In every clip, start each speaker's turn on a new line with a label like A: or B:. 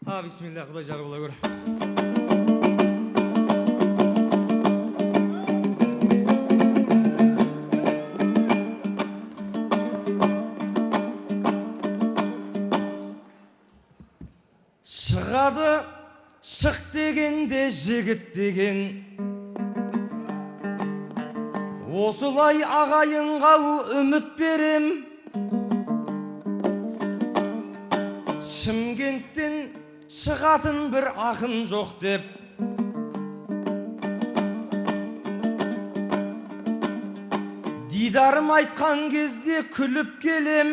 A: Bismillah, Xudoy jari bo'la ko'r. Шығады шық дегенде жігіт деген, осылай ағайынға үміт берем. Шымкенттен шығатын бір ақын жоқ деп, дидарым айтқан кезде күліп келем.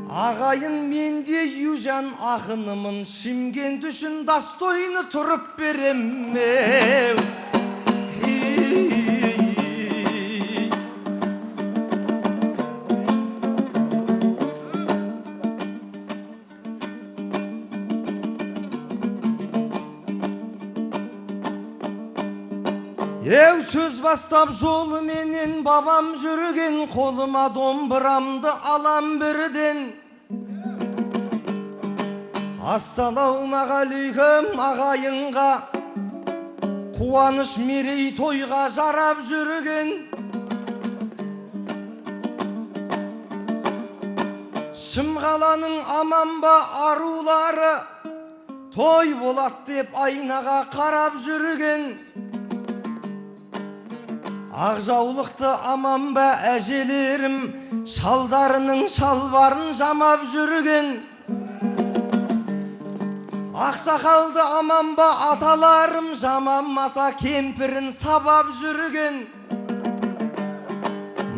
A: Ағайын менде Южан ақынымын, Шымкент үшін достойны тұрып берем. Сөз бастап жолы менен бабам жүрген, қолыма домбырамды алам бірден. Ассалаумағалейкум ағайынға, қуаныш мерей тойға жарап жүрген. Шымқаланың аман ба арулары, той болат деп айнаға қарап жүрген. Ақжаулықты аман ба әжелерім, шалдарының шалбарын жамап жүрген. Ақсақалды аман ба аталарым, жамамаса кемпірін сабап жүрген.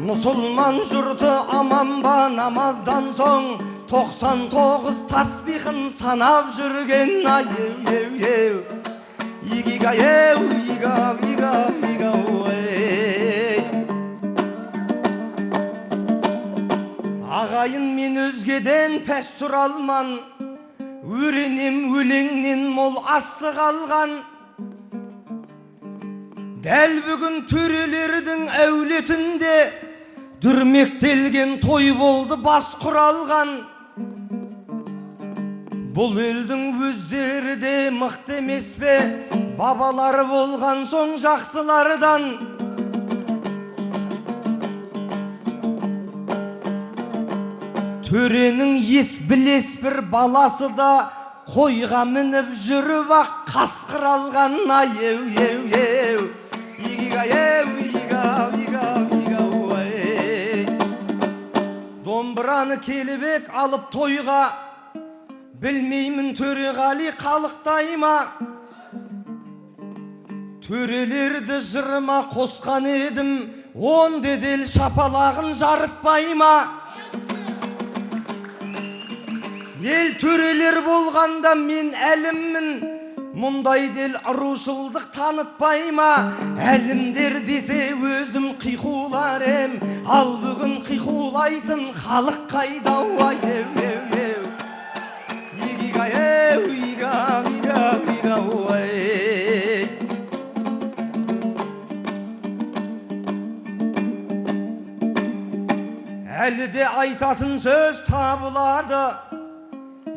A: Мұсылман жұрты аман ба намаздан соң 99 тасбихын санап жүрген. Ай-еу-еу-еу, игига-еу, игау-игау-игау. Ағайын мен өзгеден пәс тұралман, өренем өлеңнен мол асты қалған. Дәл бүгін төрелердің әулетінде дүрмектелген той болды бас құралған. Бұл елдің өздері де мықты емес пе, бабалары болған соң жақсылардан. Төренің ес білес бір баласы да қойға мініп жүріп ақ қасқыр алған. Ай-еу-еу-еу, игига-еу, игау-игау-игау. Домбыраны келібек алып тойға, білмеймін Төреғали қалықтай ма. Төрелерді жырыма қосқан едім, 10 дедел шапалағын жарытпай ма. Ел төрелер болғанда мен әліммін, мұндай дел ұрушылдық танытпай ма. Әлімдер десе өзім қиқулар ем, ал бүгін қиқулайтын халық қайда. Ай-еу-еу-еу, игига-еу, игау-игау-игау. Әлі де айтатын сөз табылады,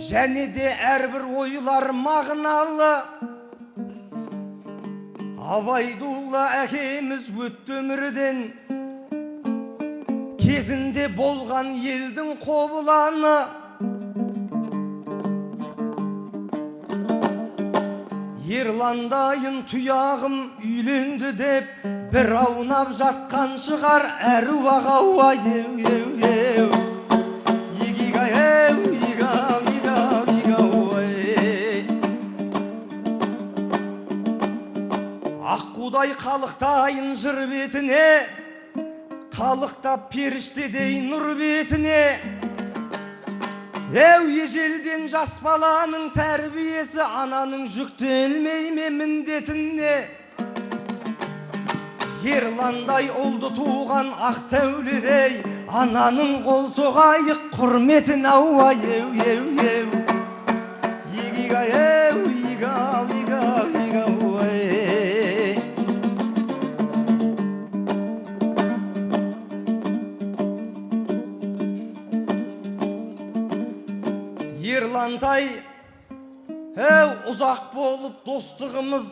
A: және де әрбір ойлар мағыналы. Абайдулла әкеміз өтті өмірден, кезінде болған елдің қобыланы. Ерландайын тұяғым үйленді деп, бір аунап жатқан шығар әруақ. Ай-еу-еу-еу, игига-еу, Аққудай қалықтайын жыр бетіне, қалықтап періштедей нұр бетіне. Әу ежелден жас баланың тәрбиесі, ананың жүктелмей ме міндетіне. Ерландай ұлды туған ақ сәуледей, ананың қол соғайық құрметін. Ау-ай-еу-еу-еу, игига-еу, игау-игау-игау. Ерлантай, ұзақ болып достығымыз,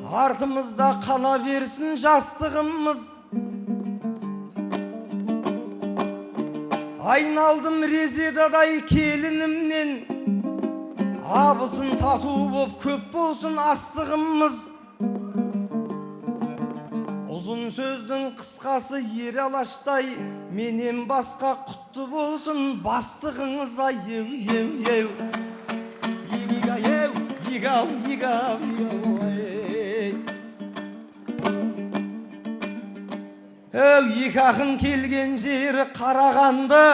A: артымызда қала берсін жастығымыз. Айналдым резедадай келінімнен, абысын тату боп көп болсын астығымыз. Ұзын сөздің қысқасы ер алаштай, менен басқа құтты болсын бастығыңыз. Аю, еу, еу, егау, егау, егау, екі ақын келген жері Қарағанды.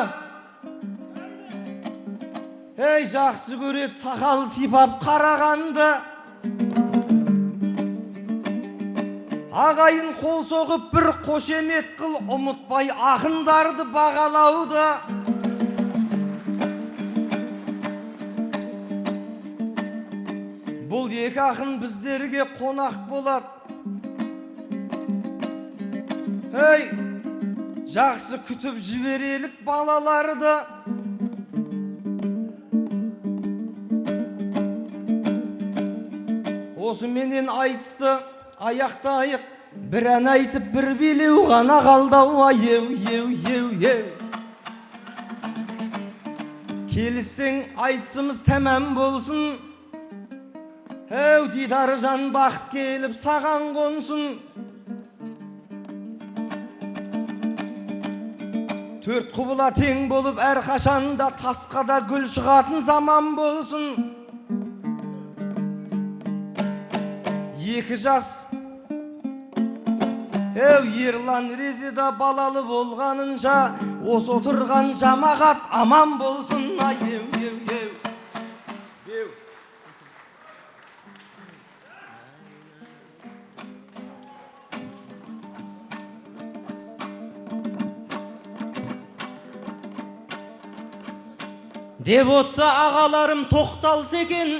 A: Жақсы көрет сақал сипап Қарағанды. Ағайын қол соғып бір қошемет қыл, ұмытпай ақындарды бағалауды. Бұл екі ақын біздерге қонақ болады. Жақсы күтіп жіберелік балаларды. Осы менен айтысты аяқтайық, бір ән айтып бір билеу ғана қалдау. Еу, еу, еу, еу. Келіссең айтысымыз тәмам болсын. Дидары жан бақыт келіп саған қонсын. Төрт құбыла тең болып әрқашанда, тасқа да гүл шығатын заман болсын. Екі жас Ерлан Резеда балалы болғанынша, осы отырған жамағат аман болсын. Еу, еу, еу. Деп отса ағаларым тоқталса екен,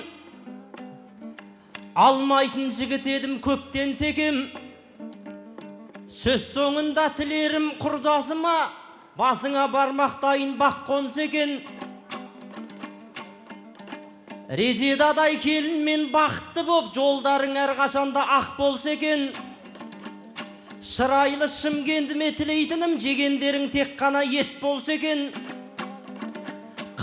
A: алмайтын жігіт едім көптен секем. Сөз соңында тілерім құрдасыма, басыңа бармақтайын бақ қонса екен. Резедадай келінмен бақытты боп, жолдарың әрқашанда ақ болса екен. Шырайлы Шымкентіме тілейтінім, жегендерің тек қана ет болса екен.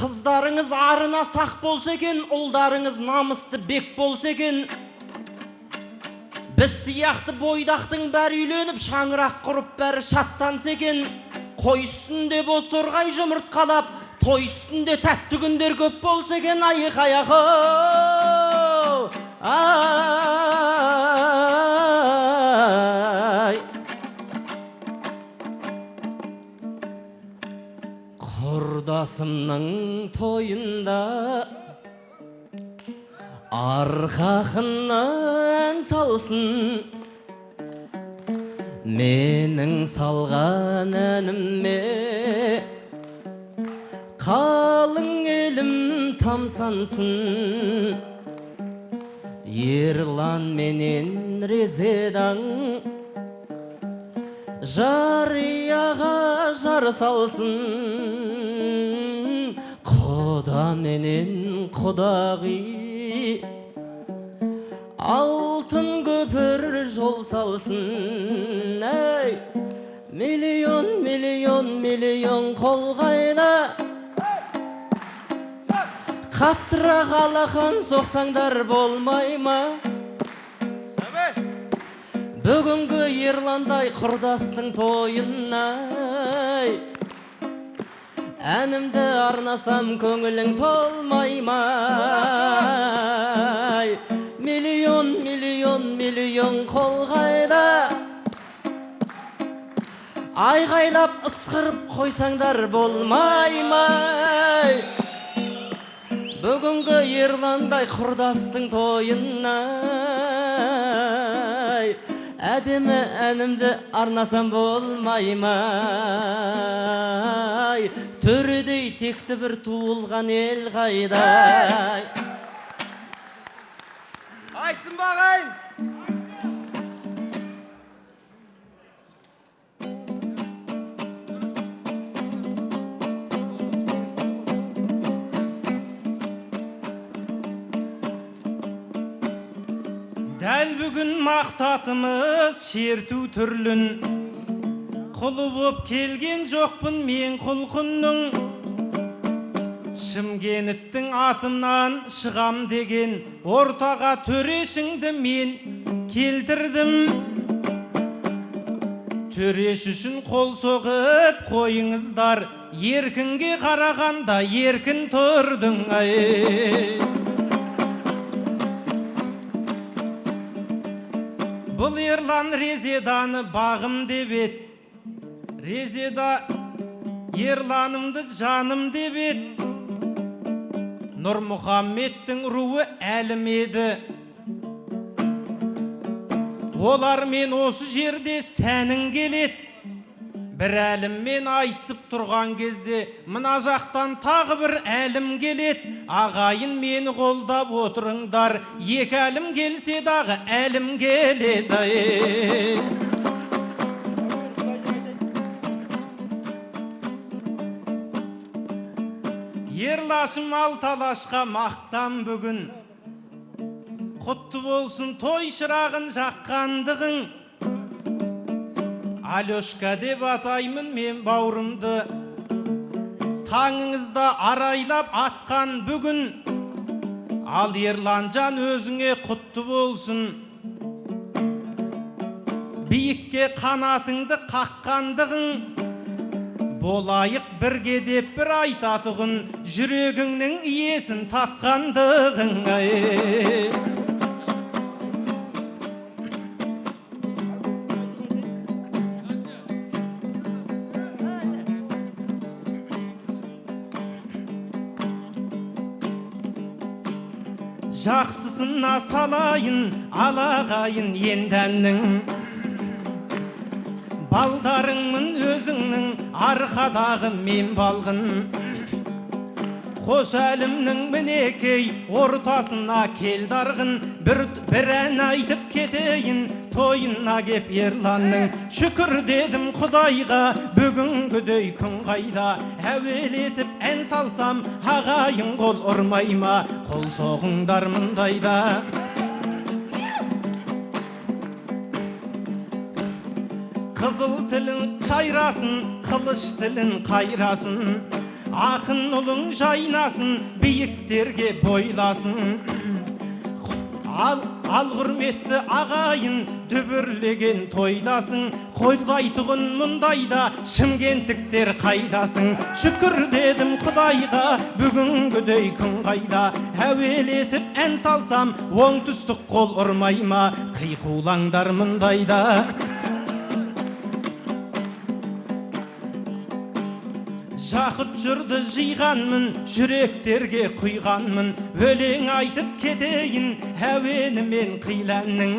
A: Қыздарыңыз арына сақ болса екен, ұлдарыңыз намысты бек болса екен. Біз сияқты бойдақтың бәрі үйленіп, шаңырақ құрып бәрі шаттанса екен. Қой үстінде боз торғай жұмыртқалап, той үстінде тәтті күндер көп болса екен. Айық аяқы құрдасымның тойында арқақынан салсын, менің салған әніме қалың елім тамсансын. Ерлан менен Резедаң жарияға жар салсын. Құда менен құдағи алтын көпір жол салсын. Миллион, миллион, миллион қол қайда, қаттырақ алақан соқсаңдар болмай ма? Бүгінгі Ерландай құрдастың тойына әнімді арнасам көңілің толмай ма? Миллион, миллион, миллион қол қайда, айғайлап ысқырып қойсаңдар болмай ма? Бүгінгі Ерландай құрдастың тойына әдемі әнімді арнасам болмай ма? Төредей текті бір туылған ел қайда? Айтсын бағайын! Дәл бүгін мақсатымыз шерту түрлін. Құлы боп келген жоқпын мен құлқынның. Шымкенттің атымнан шығам деген ортаға төрешіңді мен келтірдім. Төреш үшін қол соғып қойыңыздар, еркінге қарағанда еркін тұрдың. Бұл Ерлан Резеданы бағым деп ет. Резеда Ерланымды жаным деп ет. Нұрмұхаммедтің руы әлім еді. Олар мен осы жерде сәнің келет. Бір әліммен айтысып тұрған кезде мына жақтан тағы бір әлім келет. Ағайын мені қолдап отырыңдар, екі әлім келсе дағы әлім келеді. Ерлашым алталашқа мақтан бүгін. Құтты болсын той шырағын жаққандығың. Алешка деп атаймын мен бауырымды. Таңыңызда арайлап атқан бүгін. Ал Ерланжан өзіңе құтты болсын. Биікке қанатыңды қаққандығың. Болайық бірге деп бір айтатығын, жүрегіңнің иесін тапқандығың. Жақсысына салайын алағайын ендәннің. Балдарыңмын өзіңнің арқадағы мен балғын. Қос әлімнің мінекей ортасына келдарғын. Бір ән айтып кетейін тойына кеп Ерланның. Шүкір дедім Құдайға бүгінгідей күн қайда. Әуелетіп ән салсам ағайын қол ұрмай ма? Қол соғыңдар мұндайда. Қызыл тілін шайрасын, қылыш тілін қайрасын. Ақын ұлың жайнасын, биіктерге бойласын. Ал құрметті ағайын, дүбірлеген тойдасың. Қолдайтұғын мұндайда, шымкенттіктер қайдасың. Шүкір дедім Құдайға, бүгінгідей күн қайда. Әуелетіп ән салсам, оңтүстік қол ұрмай ма? Қиқулаңдар мұндайда. Жақыт жырды жиғанмын, жүректерге құйғанмын. Өлең айтып кетейін, әуенімен қиләннің.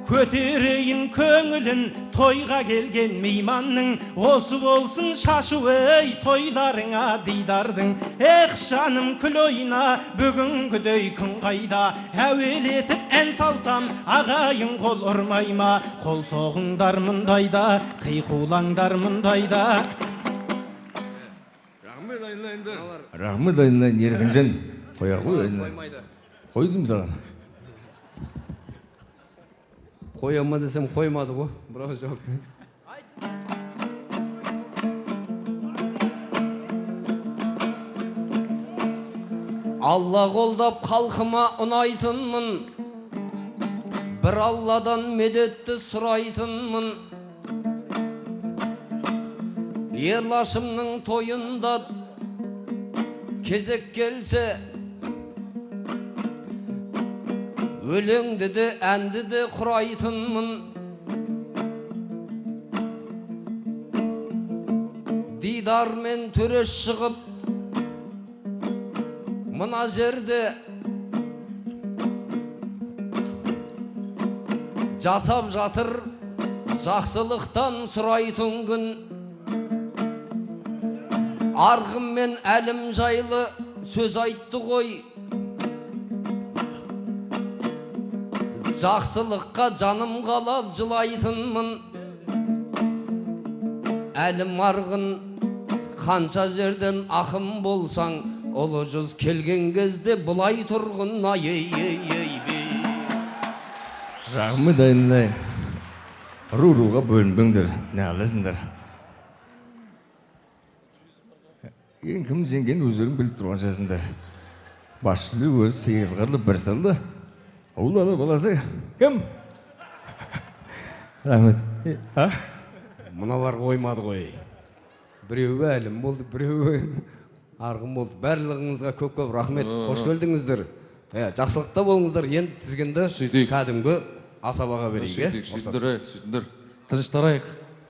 A: Көтерейін көңілін, тойға келген мейманның. Осы болсын шашу ей, тойларыңа дидардың. Ех жаным күл ойна, бүгінгідей күн қайда. Әуелетіп ән салсам, ағайын қол ұрмай ма? Қол соғыңдар мұндайда, қиқулаңдар мұндайда.
B: Рахмет айналайын Еркінжан. Қоя қой айналайын. Қойдым саған.
C: Қояма десем қоймады ғой, бірақ жоқ. Алла қолдап халқыма ұнайтынмын, бір Алладан медетті сұрайтынмын. Ерлашымның тойында кезек келсе, өлеңді де, әнді де құрайтынмын. Дидармен төреш шығып, мына жерде жасап жатыр, жақсылықтан сұрайтын күн. Арғым мен әлім жайлы сөз айтты ғой, жақсылыққа жаным қалап жылайтынмын. Әлім арғын қанша жерден ақым болсаң, ұлы жүз келген кезде бұлай тұрғын. Ай, ей, ей, ей,
B: Рахмет айналайын. Руға бөлінбеңдер, не аласыңдар. Ең кім жеңген өздерің біліп тұрған жасыңдар. Басшылы өзі 8 қырлы бір сылды. Олары баласы кім? Рахмет.
D: Мыналар қоймады ғой. Біреуі әлім болды, біреуі арғын болды. Барлығыңызға көп-көп рахмет. Қош келдіңіздер. Жақсылықта болыңыздар. Енді тізгінді кәдімгі асабаға берейік.
E: Сөйтіндір. Тыныштарайық.